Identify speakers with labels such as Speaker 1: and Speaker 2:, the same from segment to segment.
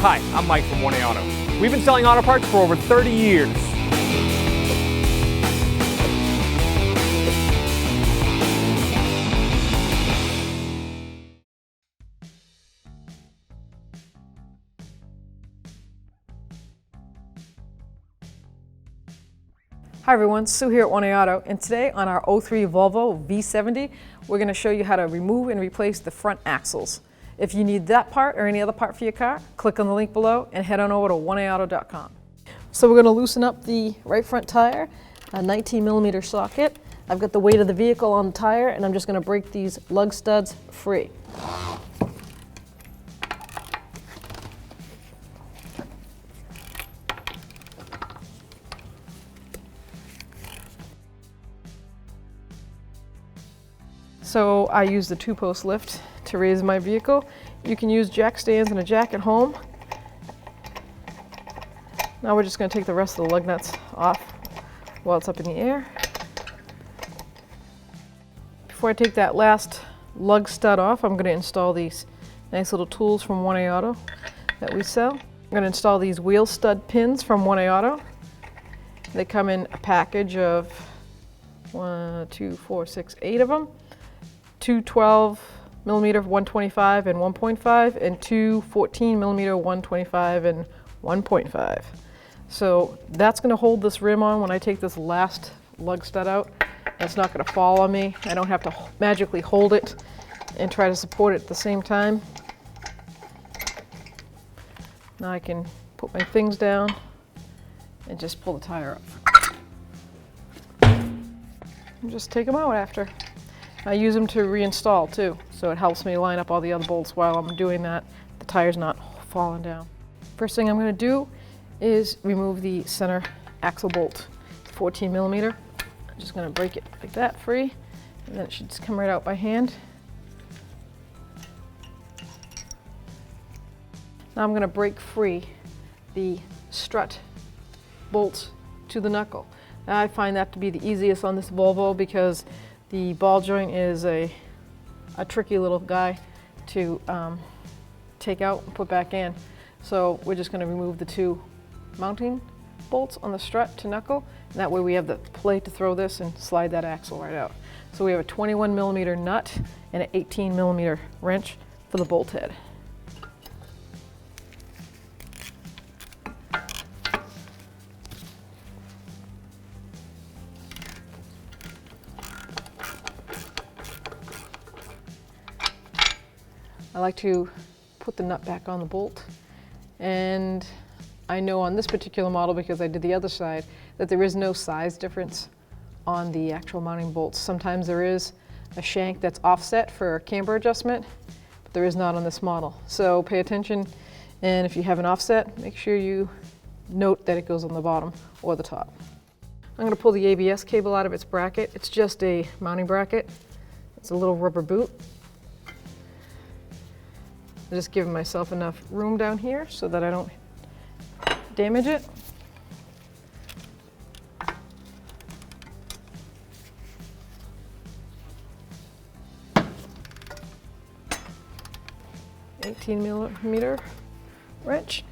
Speaker 1: Hi, I'm Mike from 1A Auto. We've been selling auto parts for over 30 years.
Speaker 2: Hi everyone, Sue here at 1A Auto, and today on our 03 Volvo V70, we're going to show you how to remove and replace the front axles. If you need that part or any other part for your car, click on the link below and head on over to 1AAuto.com. So we're going to loosen up the right front tire, a 19mm socket. I've got the weight of the vehicle on the tire, and I'm just going to break these lug studs free. So I use the 2-post lift to raise my vehicle. You can use jack stands and a jack at home. Now we're just going to take the rest of the lug nuts off while it's up in the air. Before I take that last lug stud off, I'm going to install these nice little tools from 1A Auto that we sell. I'm going to install these wheel stud pins from 1A Auto. They come in a package of 1, 2, 4, 6, 8 of them. 2 12mm 125 and 1.5 and 2 14mm 125 and 1.5. So that's going to hold this rim on when I take this last lug stud out. It's not going to fall on me. I don't have to magically hold it and try to support it at the same time. Now I can put my things down and just pull the tire up. And just take them out after. I use them to reinstall too, so it helps me line up all the other bolts while I'm doing that. The tire's not falling down. First thing I'm going to do is remove the center axle bolt. It's 14mm. I'm just going to break it like that free, and then it should just come right out by hand. Now I'm going to break free the strut bolts to the knuckle. Now I find that to be the easiest on this Volvo because the ball joint is a tricky little guy to take out and put back in. So we're just going to remove the 2 mounting bolts on the strut to knuckle, and that way we have the plate to throw this and slide that axle right out. So we have a 21mm nut and an 18mm wrench for the bolt head. I like to put the nut back on the bolt, and I know on this particular model, because I did the other side, that there is no size difference on the actual mounting bolts. Sometimes there is a shank that's offset for camber adjustment, but there is not on this model. So pay attention, and if you have an offset, make sure you note that it goes on the bottom or the top. I'm going to pull the ABS cable out of its bracket. It's just a mounting bracket. It's a little rubber boot. I'm just giving myself enough room down here so that I don't damage it. $18mm wrench.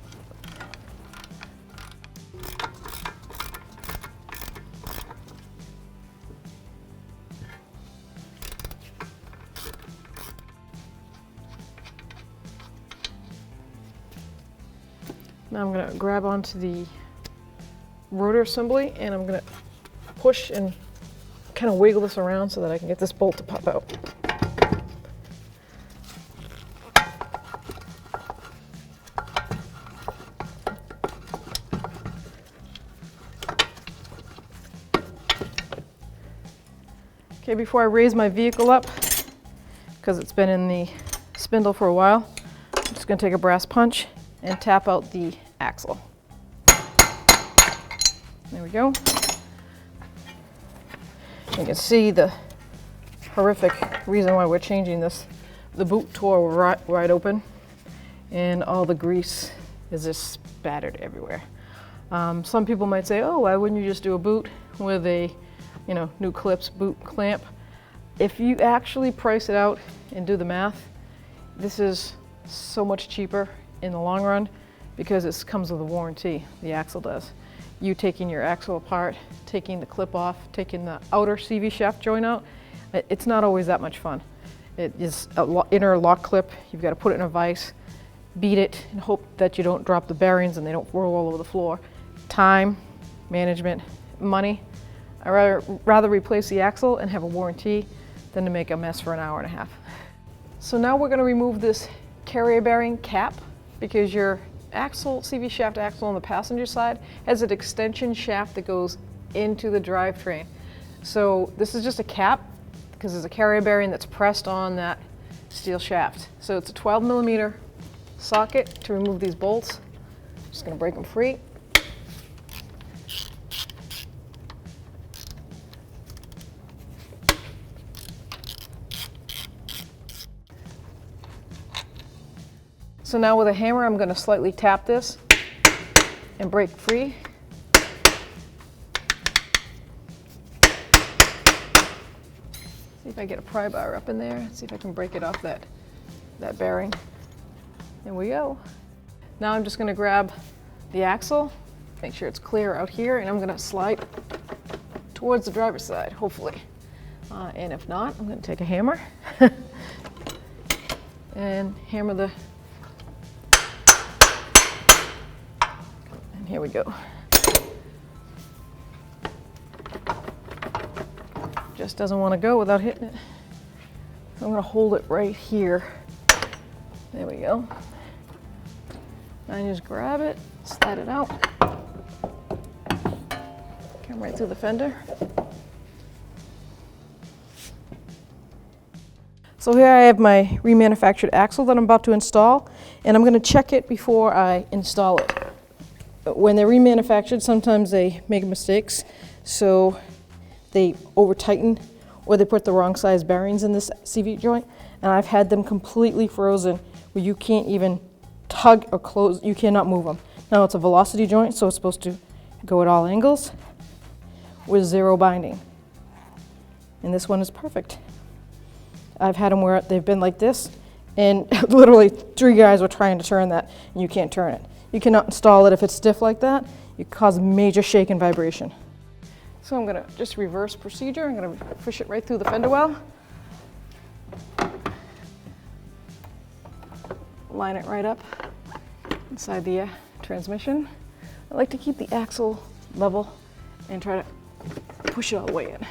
Speaker 2: Now I'm going to grab onto the rotor assembly, and I'm going to push and kind of wiggle this around so that I can get this bolt to pop out. Okay, before I raise my vehicle up, because it's been in the spindle for a while, I'm just going to take a brass punch and tap out the axle. There we go. You can see the horrific reason why we're changing this. The boot tore right open, and all the grease is just spattered everywhere. Some people might say, oh, why wouldn't you just do a boot with a new clips boot clamp? If you actually price it out and do the math, this is so much cheaper in the long run because it comes with a warranty, the axle does. You taking your axle apart, taking the clip off, taking the outer CV shaft joint out, it's not always that much fun. It is an inner lock clip. You've got to put it in a vise, beat it, and hope that you don't drop the bearings and they don't roll all over the floor. Time, management, money. I'd rather replace the axle and have a warranty than to make a mess for an hour and a half. So now we're going to remove this carrier bearing cap, because your axle, CV shaft axle on the passenger side has an extension shaft that goes into the drivetrain. So this is just a cap because there's a carrier bearing that's pressed on that steel shaft. So it's a 12mm socket to remove these bolts. Just going to break them free. So now with a hammer, I'm going to slightly tap this and break free. See if I get a pry bar up in there. See if I can break it off that bearing. There we go. Now I'm just going to grab the axle, make sure it's clear out here, and I'm going to slide towards the driver's side, hopefully. And if not, I'm going to take a hammer and hammer the. And here we go. Just doesn't want to go without hitting it. So I'm going to hold it right here. There we go. Now I just grab it, slide it out. Come right through the fender. So here I have my remanufactured axle that I'm about to install, and I'm going to check it before I install it. When they're remanufactured, sometimes they make mistakes, so they over tighten or they put the wrong size bearings in this CV joint, and I've had them completely frozen where you can't even tug or close, you cannot move them. Now it's a velocity joint, so it's supposed to go at all angles with zero binding, and this one is perfect. I've had them where they've been like this, and literally 3 guys were trying to turn that, and you can't turn it. You cannot install it if it's stiff like that. You cause major shake and vibration. So I'm going to just reverse procedure. I'm going to push it right through the fender well. Line it right up inside the transmission. I like to keep the axle level and try to push it all the way in.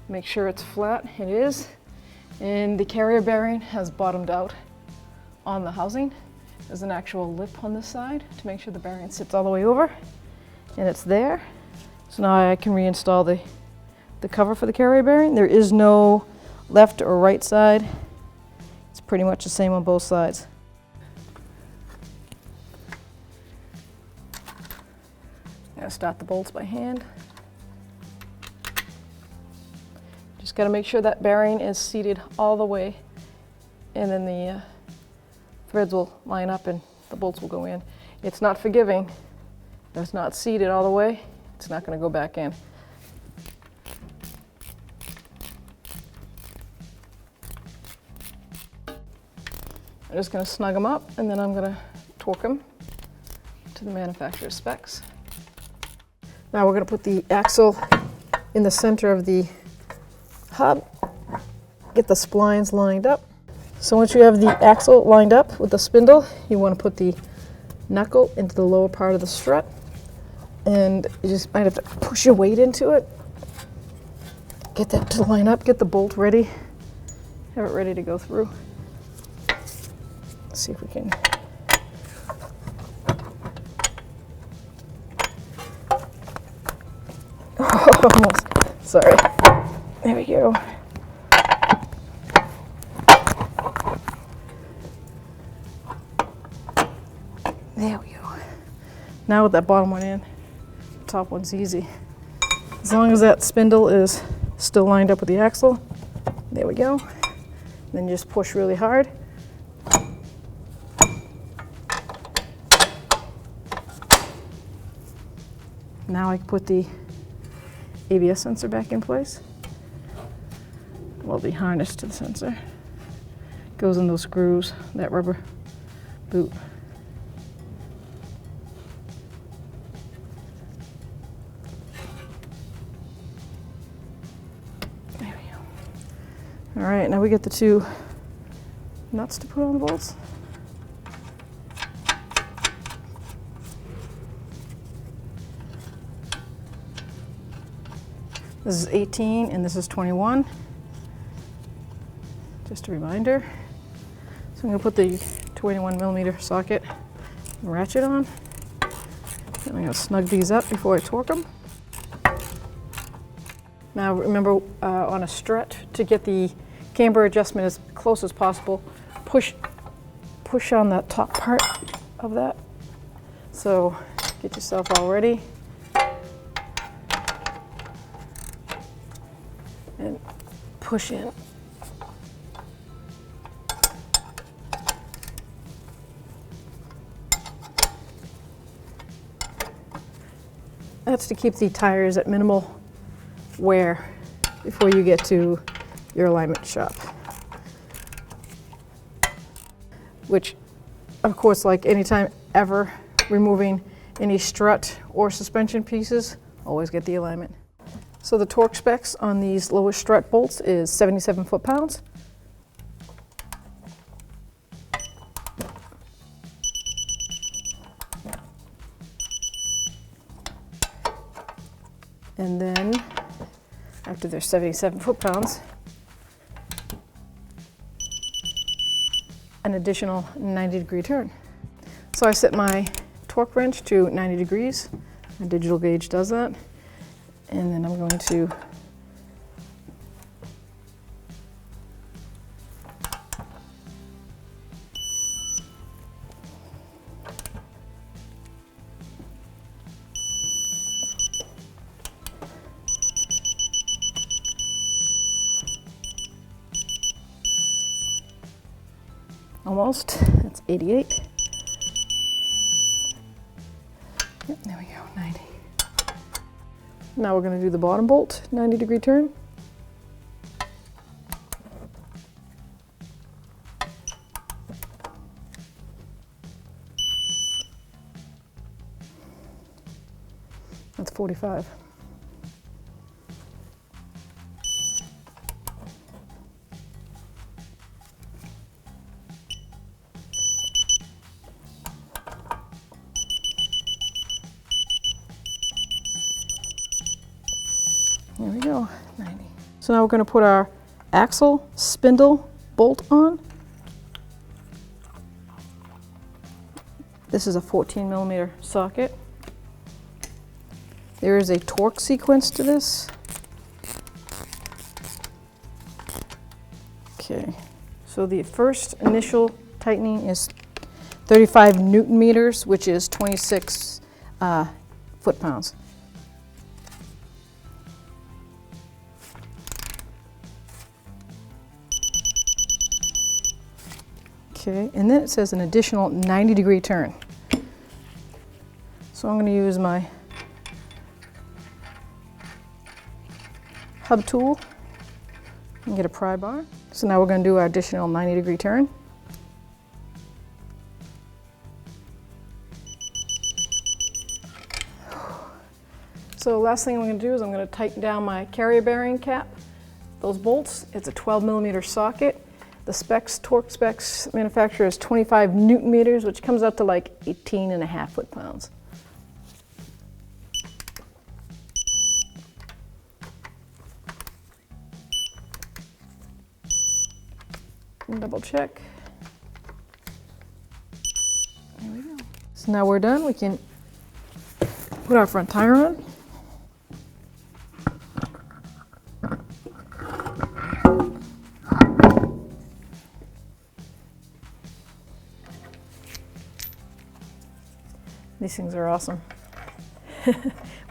Speaker 2: Make sure it's flat. It is. And the carrier bearing has bottomed out on the housing. There's an actual lip on this side to make sure the bearing sits all the way over, and it's there. So now I can reinstall the cover for the carrier bearing. There is no left or right side. It's pretty much the same on both sides. I'm going to start the bolts by hand. Just got to make sure that bearing is seated all the way, and then the threads will line up and the bolts will go in. It's not forgiving. If it's not seated all the way, it's not going to go back in. I'm just going to snug them up, and then I'm going to torque them to the manufacturer's specs. Now we're going to put the axle in the center of the hub, get the splines lined up. So once you have the axle lined up with the spindle, you want to put the knuckle into the lower part of the strut, and you just might have to push your weight into it. Get that to line up, get the bolt ready, have it ready to go through. Let's see if we can. Almost. Sorry. There we go. There we go. Now with that bottom one in, the top one's easy. As long as that spindle is still lined up with the axle, there we go. Then you just push really hard. Now I can put the ABS sensor back in place. Well, the harness to the sensor goes in those screws, that rubber boot. right, now we get the two nuts to put on the bolts. This is 18 and this is 21. Just a reminder. So I'm going to put the 21mm socket and ratchet on. And I'm going to snug these up before I torque them. Now remember, on a strut, to get the camber adjustment as close as possible, push on that top part of that. So get yourself all ready. And push in. That's to keep the tires at minimal wear before you get to your alignment shop. Which, of course, like anytime ever removing any strut or suspension pieces, always get the alignment. So the torque specs on these lower strut bolts is 77 foot-pounds. And then, after they're 77 foot-pounds, an additional 90-degree turn. So I set my torque wrench to 90 degrees. My digital gauge does that. And then I'm going to almost, that's 88. Yep, there we go, 90. Now we're going to do the bottom bolt, 90-degree turn. That's 45. There we go, 90. So now we're going to put our axial spindle bolt on. This is a 14mm socket. There is a torque sequence to this. Okay, so the first initial tightening is 35 Newton meters, which is 26 foot-pounds. Okay, and then it says an additional 90-degree turn. So I'm going to use my hub tool and get a pry bar. So now we're going to do our additional 90-degree turn. So last thing I'm going to do is I'm going to tighten down my carrier bearing cap. Those bolts, it's a 12mm socket. The specs, torque specs, manufacturer is 25 Newton meters, which comes up to like 18.5 foot-pounds. And double check. There we go. So now we're done. We can put our front tire on. These things are awesome.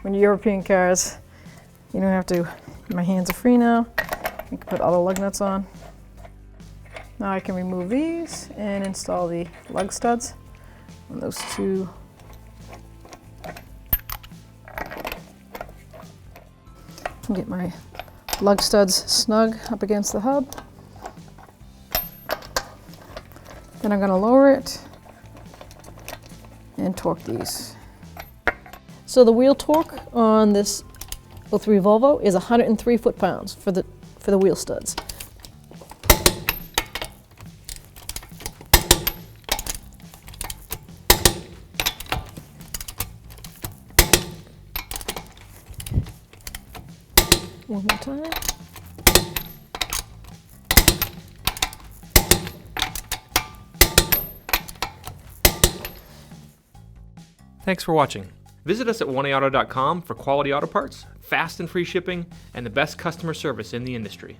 Speaker 2: When you're European cars, you don't have to, my hands are free now. I can put all the lug nuts on. Now I can remove these and install the lug studs on those two. Get my lug studs snug up against the hub. Then I'm going to lower it and torque these. So the wheel torque on this 03 Volvo is 103 foot-pounds for the wheel studs. One more time.
Speaker 1: Thanks for watching. Visit us at oneauto.com for quality auto parts, fast and free shipping, and the best customer service in the industry.